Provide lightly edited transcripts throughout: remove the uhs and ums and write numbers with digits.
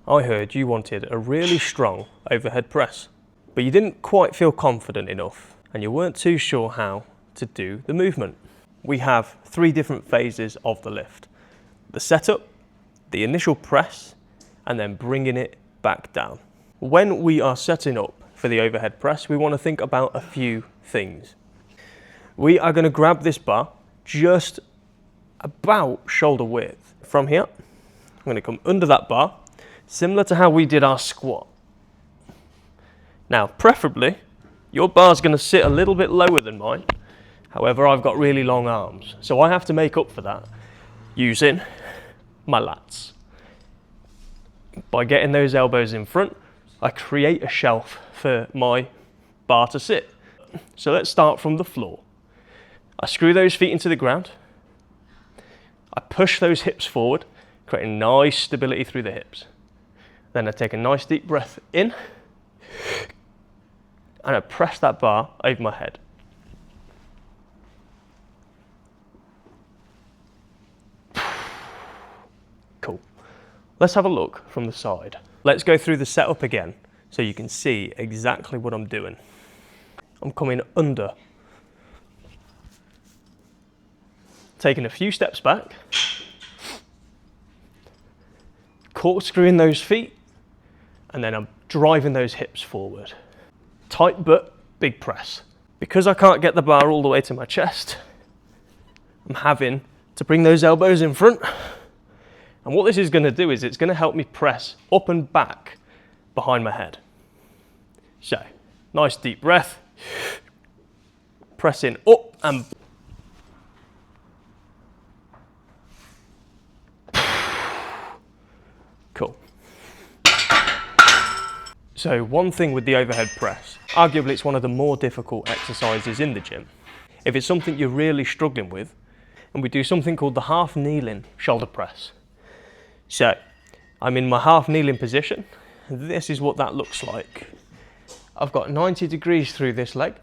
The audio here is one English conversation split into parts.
I heard you wanted a really strong overhead press, but you didn't quite feel confident enough and you weren't too sure how to do the movement. We have 3 different phases of the lift: the setup, the initial press, and then bringing it back down. When we are setting up for the overhead press, we want to think about a few things. We are going to grab this bar just about shoulder width. From here, I'm going to come under that bar, similar to how we did our squat. Now, preferably, your bar's going to sit a little bit lower than mine. However, I've got really long arms, so I have to make up for that using my lats. By getting those elbows in front, I create a shelf for my bar to sit. So let's start from the floor. I screw those feet into the ground. I push those hips forward, creating nice stability through the hips. Then I take a nice deep breath in, and I press that bar over my head. Cool. Let's have a look from the side. Let's go through the setup again so you can see exactly what I'm doing. I'm coming under, taking a few steps back, corkscrewing those feet, and then I'm driving those hips forward. Tight but big press. Because I can't get the bar all the way to my chest, I'm having to bring those elbows in front. And what this is going to do is it's going to help me press up and back behind my head. So, nice deep breath, pressing up and cool. So one thing with the overhead press, arguably it's one of the more difficult exercises in the gym. If it's something you're really struggling with, and we do something called the half kneeling shoulder press. So I'm in my half kneeling position. This is what that looks like. I've got 90 degrees through this leg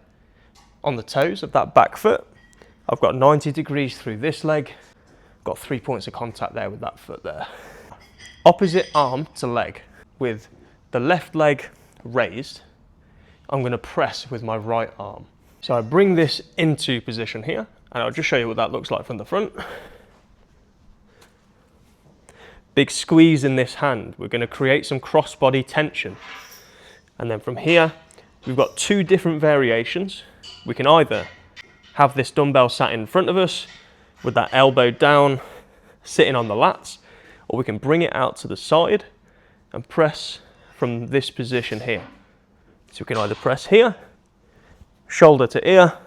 on the toes of that back foot. I've got 90 degrees through this leg. Got 3 points of contact there with that foot there. Opposite arm to leg, with the left leg raised, I'm going to press with my right arm. So I bring this into position here, and I'll just show you what that looks like from the front. Big squeeze in this hand. We're going to create some cross-body tension. And then from here, we've got 2 different variations. We can either have this dumbbell sat in front of us with that elbow down, sitting on the lats, or we can bring it out to the side and press from this position here. So we can either press here, shoulder to ear,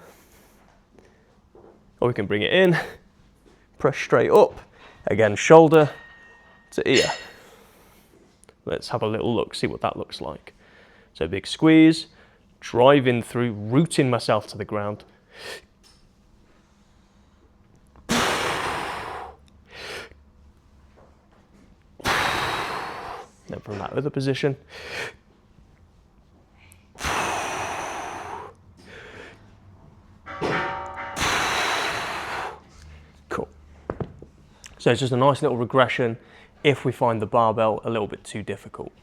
or we can bring it in, press straight up, again shoulder to ear. Let's have a little look, see what that looks like. So big squeeze, driving through, rooting myself to the ground. Then from that other position. Cool. So it's just a nice little regression if we find the barbell a little bit too difficult.